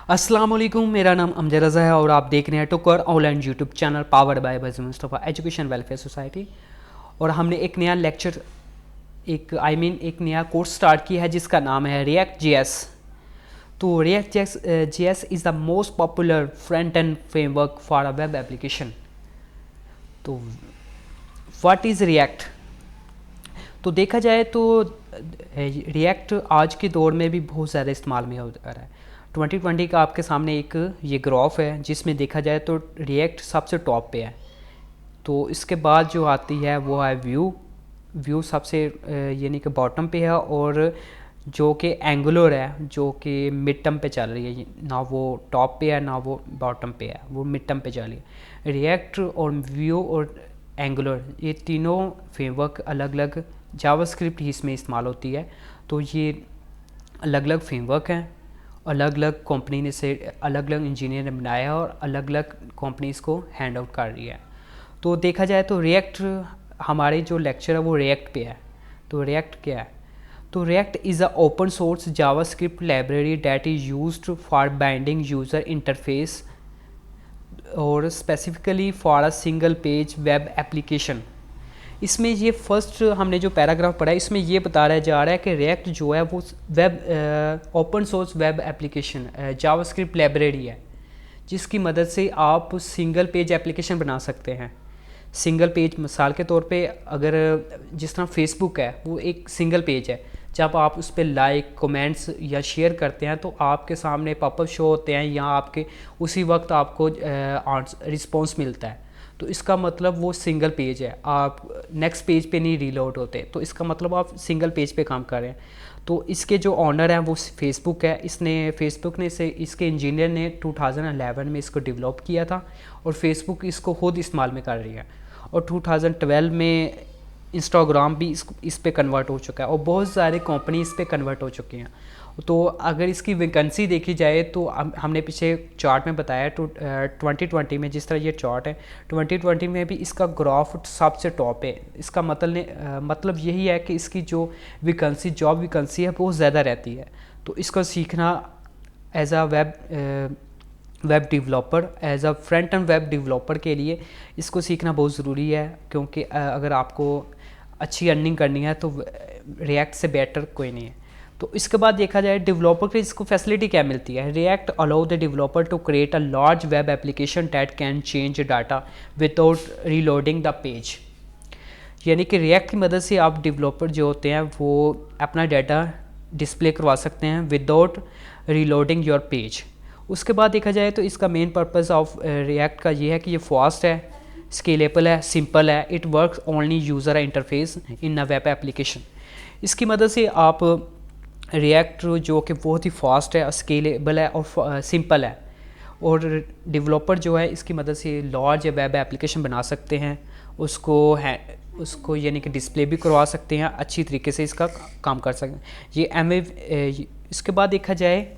अस्सलाम वालेकुम, मेरा नाम अमजद रज़ा है और आप देख रहे हैं टुकर online YouTube channel powered by बज़ मुस्तफ़ा एजुकेशन वेलफेयर सोसाइटी। और हमने एक नया लेक्चर एक नया कोर्स स्टार्ट किया है जिसका नाम है रिएक्ट जीएस। तो React JS is the most popular front end framework for a web application. तो व्हाट इज़ रिएक्ट? तो देखा जाए तो रिएक्ट आज के दौर में भी बहुत ज़्यादा इस्तेमाल में हो रहा है। 2020 का आपके सामने एक ये ग्राफ है जिसमें देखा जाए तो रिएक्ट सबसे टॉप पे है। तो इसके बाद जो आती है वो है व्यू सबसे यानी कि बॉटम पे है, और जो कि एंगुलर है जो कि मिड टर्म पे चल रही है, ना वो टॉप पे है ना वो बॉटम पे है, वो मिड टर्म पे चल रही है। रिएक्ट और व्यू और एंगुलर ये तीनों फ्रेमवर्क अलग अलग जावास्क्रिप्ट ही इसमें इस्तेमाल होती है। तो ये अलग अलग फ्रेमवर्क हैं, अलग अलग कंपनी ने से अलग अलग इंजीनियर ने बनाया है और अलग अलग कंपनी इसको हैंड आउट कर रही है। तो देखा जाए तो रिएक्ट हमारे जो लेक्चर है वो रिएक्ट पे है। तो रिएक्ट क्या है? तो React is a open source JavaScript library that is used for binding user interface और specifically for a single page web application. इसमें ये फर्स्ट हमने जो पैराग्राफ पढ़ा है इसमें ये बताया जा रहा है कि रिएक्ट जो है वो web open source web application JavaScript library है जिसकी मदद से आप सिंगल पेज एप्लीकेशन बना सकते हैं। सिंगल पेज मिसाल के तौर पे अगर जिस तरह फेसबुक है वो एक सिंगल पेज है, जब आप उस पर लाइक कमेंट्स या शेयर करते हैं तो आपके सामने पॉपअप शो होते हैं या आपके उसी वक्त आपको रिस्पॉन्स मिलता है। तो इसका मतलब वो सिंगल पेज है, आप नेक्स्ट पेज पे नहीं रीलोड होते, तो इसका मतलब आप सिंगल पेज पे काम कर रहे हैं। तो इसके जो ऑनर हैं वो फेसबुक है। फेसबुक ने इसके इंजीनियर ने 2011 में इसको डेवलप किया था और फेसबुक इसको खुद इस्तेमाल में कर रही है। और 2012 में इंस्टाग्राम भी इस पे कन्वर्ट हो चुका है और बहुत सारे कंपनी इस पे कन्वर्ट हो चुकी हैं। तो अगर इसकी वैकेंसी देखी जाए तो हमने पीछे चार्ट में बताया तो 2020 में जिस तरह ये चार्ट है 2020 में भी इसका ग्राफ सबसे टॉप है। इसका मतलब यही है कि इसकी जो जॉब वैकेंसी है बहुत ज़्यादा रहती है। तो इसको सीखना as a web developer, as a front end web developer के लिए इसको सीखना बहुत ज़रूरी है, क्योंकि अगर आपको अच्छी अर्निंग करनी है तो रिएक्ट से बेटर कोई नहीं है। तो इसके बाद देखा जाए डेवलपर को इसको फैसिलिटी क्या मिलती है। React allow the developer to create a large web application that can change data without reloading the page. यानी कि रिएक्ट की मदद से आप डेवलपर जो होते हैं वो अपना डाटा डिस्प्ले करवा सकते हैं विदाउट रीलोडिंग योर पेज। उसके बाद देखा जाए तो इसका मेन पर्पस ऑफ रिएक्ट का ये है कि ये फास्ट है, स्केलेबल है, सिंपल है, it works only user interface in a web application. इसकी मदद से आप रिएक्ट जो कि बहुत ही फास्ट है, स्केलेबल है और सिंपल है, और डेवलपर जो है इसकी मदद से लार्ज वेब एप्लीकेशन बना सकते हैं, उसको यानी कि डिस्प्ले भी करवा सकते हैं, अच्छी तरीके से इसका काम कर सकते हैं। इसके बाद देखा जाए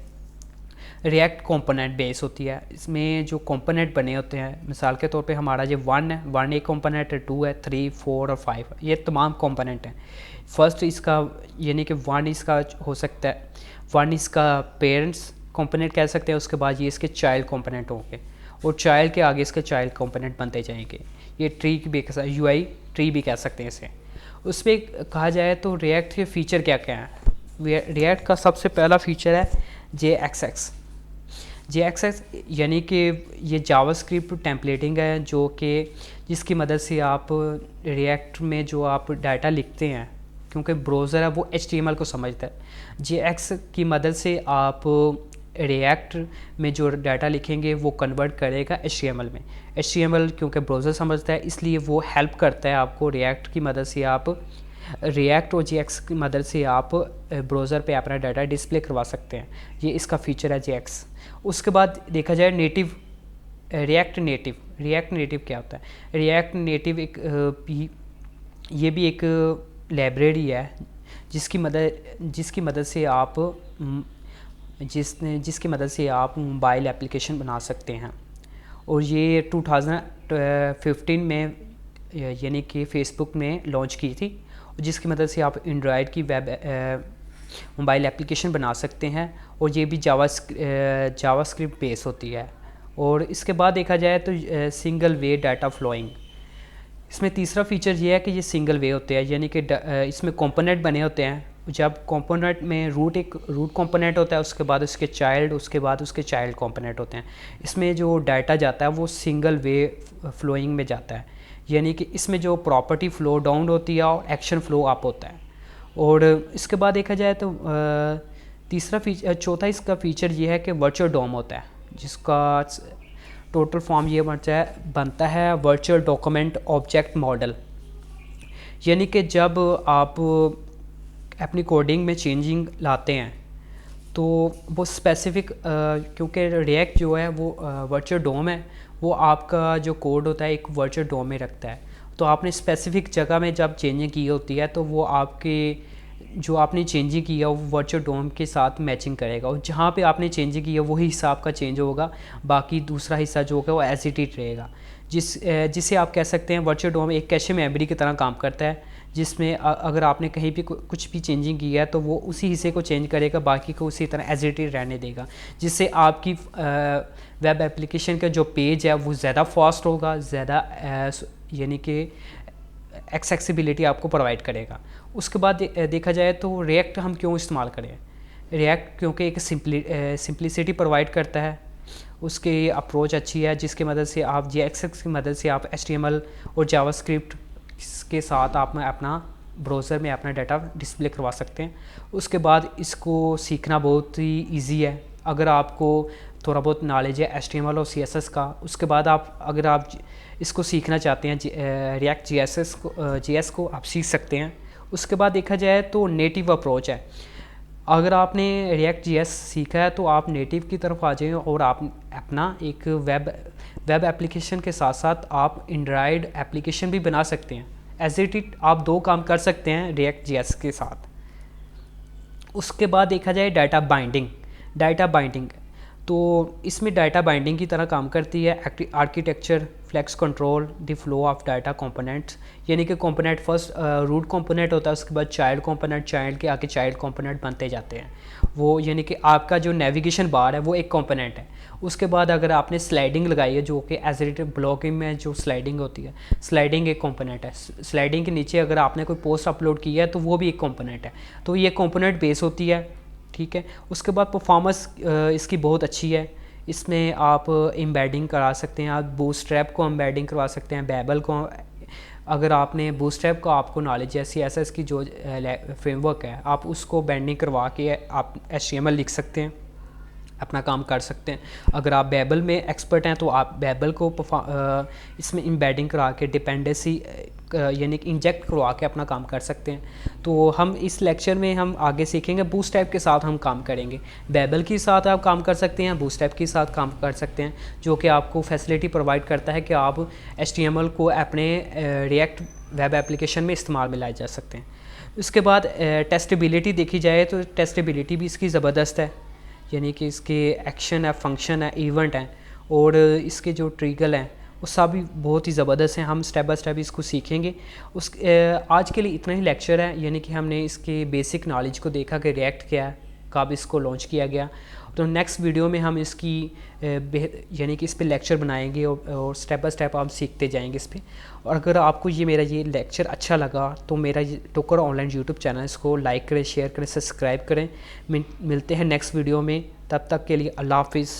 रिएक्ट कंपोनेंट बेस होती है। इसमें जो कंपोनेंट बने होते हैं मिसाल के तौर पे हमारा जो 1 है, 1 एक कंपोनेंट है, 2 है, 3, 4 और 5 ये तमाम कंपोनेंट हैं। फर्स्ट इसका यानी कि 1 इसका हो सकता है, 1 इसका पेरेंट्स कंपोनेंट कह सकते हैं, उसके बाद ये इसके चाइल्ड कंपोनेंट होंगे और चाइल्ड के आगे इसके चाइल्ड कंपोनेंट बनते जाएंगे। ये ट्री की भी UI ट्री भी कह सकते हैं इसे। उस पर कहा जाए तो रिएक्ट के फ़ीचर क्या क्या हैं। रिएक्ट का सबसे पहला फ़ीचर है JXX यानी कि ये जावास्क्रिप्ट टेम्पलेटिंग है जो कि जिसकी मदद से आप रिएक्ट में जो आप डाटा लिखते हैं, क्योंकि ब्राउज़र है वो HTML को समझता है। JX की मदद से आप रिएक्ट में जो डाटा लिखेंगे वो कन्वर्ट करेगा HTML में। HTML क्योंकि ब्राउज़र समझता है इसलिए वो हेल्प करता है आपको। रिएक्ट की मदद से आप रिएक्ट और JX की मदद से आप ब्राउज़र पे अपना डाटा डिस्प्ले करवा सकते हैं। ये इसका फ़ीचर है JX। उसके बाद देखा जाए रिएक्ट नेटिव क्या होता है। रिएक्ट नेटिव ये भी एक लाइब्रेरी है जिसकी मदद से आप मोबाइल एप्लीकेशन बना सकते हैं। और ये 2015 में यानी कि फेसबुक ने लॉन्च की थी, जिसकी मदद से आप एंड्रॉयड की मोबाइल एप्लीकेशन बना सकते हैं, और ये भी जावास्क्रिप्ट बेस होती है। और इसके बाद देखा जाए तो सिंगल वे डाटा फ्लोइंग, इसमें तीसरा फीचर ये है कि ये सिंगल वे होते हैं, यानी कि इसमें कंपोनेंट बने होते हैं। जब कंपोनेंट में रूट कंपोनेंट होता है, उसके बाद उसके चाइल्ड, उसके बाद उसके चाइल्ड कंपोनेंट होते हैं। इसमें जो डाटा जाता है वो सिंगल वे फ्लोइंग में जाता है, यानी कि इसमें जो प्रॉपर्टी फ्लो डाउन होती है और एक्शन फ्लो अप होता है। और इसके बाद देखा जाए तो चौथा इसका फीचर ये है कि वर्चुअल डोम होता है, जिसका टोटल फॉर्म ये बनता है वर्चुअल डॉक्यूमेंट ऑब्जेक्ट मॉडल। यानी कि जब आप अपनी कोडिंग में चेंजिंग लाते हैं तो वो स्पेसिफिक, क्योंकि रिएक्ट जो है वो वर्चुअल डोम है, वो आपका जो कोड होता है एक वर्चुअल डोम में रखता है। तो आपने स्पेसिफिक जगह में जब चेंजिंग की होती है तो वो आपके जो आपने चेंजिंग किया वो वर्चुअल डोम के साथ मैचिंग करेगा, और जहाँ पे आपने चेंजिंग किया वही हिस्सा आपका चेंज होगा, बाकी दूसरा हिस्सा जो होगा वो एज इट इज रहेगा। जिसे आप कह सकते हैं वर्चुअल डोम एक कैशे मेमोरी की तरह काम करता है, जिसमें अगर आपने कहीं भी कुछ भी चेंजिंग किया है तो वो उसी हिस्से को चेंज करेगा, बाकी को उसी तरह एज इट इज रहने देगा, जिससे आपकी वेब एप्लीकेशन का जो पेज है वो ज़्यादा फास्ट होगा, ज़्यादा यानी कि एक्सेसिबिलिटी आपको प्रोवाइड करेगा। उसके बाद देखा जाए तो रिएक्ट हम क्यों इस्तेमाल करें, रिएक्ट क्योंकि एक सिंप्लिसिटी प्रोवाइड करता है, उसकी अप्रोच अच्छी है, जिसकी मदद से आप JSX की मदद से आप HTML और जावास्क्रिप्ट के साथ आप अपना ब्राउज़र में अपना डाटा डिस्प्ले करवा सकते हैं। उसके बाद इसको सीखना बहुत ही ईजी है, अगर आपको थोड़ा बहुत नॉलेज है HTML और CSS का। उसके बाद अगर आप इसको सीखना चाहते हैं रिएक्ट JS को आप सीख सकते हैं। उसके बाद देखा जाए तो नेटिव अप्रोच है, अगर आपने रिएक्ट JS सीखा है तो आप नेटिव की तरफ आ जाएं और आप अपना एक वेब एप्लीकेशन के साथ साथ आप एंड्रॉयड एप्लीकेशन भी बना सकते हैं। एज इट इट आप दो काम कर सकते हैं रिएक्ट JS के साथ। उसके बाद देखा जाए डाटा बाइंडिंग, तो इसमें डाटा बाइंडिंग की तरह काम करती है architecture flex control the flow of data components, यानी कि कंपोनेंट फर्स्ट रूट कंपोनेंट होता है, उसके बाद चाइल्ड कंपोनेंट, चाइल्ड के आगे चाइल्ड कंपोनेंट बनते जाते हैं वो, यानी कि आपका जो नेविगेशन बार है वो एक कंपोनेंट है। उसके बाद अगर आपने स्लाइडिंग लगाई है, जो कि एज इट ब्लॉगिंग में जो स्लाइडिंग होती है, स्लाइडिंग एक कंपोनेंट है। स्लाइडिंग के नीचे अगर आपने कोई पोस्ट अपलोड की है तो वो भी एक कंपोनेंट है, तो ये कंपोनेंट बेस होती है, ठीक है। उसके बाद परफॉर्मेंस इसकी बहुत अच्छी है, इसमें आप एम्बेडिंग करा सकते हैं, आप बूटस्ट्रैप को एम्बेडिंग करवा सकते हैं, बेबल को, अगर आपने बूटस्ट्रैप को आपको नॉलेज है CSS की जो फ्रेमवर्क है, आप उसको बेंडिंग करवा के आप HTML लिख सकते हैं, अपना काम कर सकते हैं। अगर आप बेबल में एक्सपर्ट हैं तो आप बेबल को इसमें एम्बेडिंग करा के डिपेंडेंसी यानी कि इंजेक्ट करवा के अपना काम कर सकते हैं। तो हम इस लेक्चर में हम आगे सीखेंगे बूटस्ट्रैप के साथ हम काम करेंगे, बेबल के साथ आप काम कर सकते हैं, बूटस्ट्रैप के साथ काम कर सकते हैं, जो कि आपको फैसिलिटी प्रोवाइड करता है कि आप HTML को अपने रिएक्ट वेब एप्लीकेशन में इस्तेमाल में लाए जा सकते हैं। उसके बाद टेस्टेबिलिटी देखी जाए तो टेस्टेबिलिटी भी इसकी ज़बरदस्त है, यानी कि इसके एक्शन है, फंक्शन है, इवेंट हैं, और इसके जो ट्रिगल हैं वो सभी बहुत ही ज़बरदस्त हैं। हम स्टेप बाय स्टेप इसको सीखेंगे। आज के लिए इतना ही लेक्चर है, यानी कि हमने इसके बेसिक नॉलेज को देखा कि रिएक्ट क्या है, कब इसको लॉन्च किया गया। तो नेक्स्ट वीडियो में हम इसकी यानी कि इस पे लेक्चर बनाएंगे और स्टेप बाय स्टेप आप सीखते जाएंगे इस पे। और अगर आपको मेरा ये लेक्चर अच्छा लगा तो मेरा टोकर ऑनलाइन यूट्यूब चैनल इसको लाइक करें, शेयर करें, सब्सक्राइब करें। मिलते हैं नेक्स्ट वीडियो में, तब तक के लिए अल्लाह हाफिज़।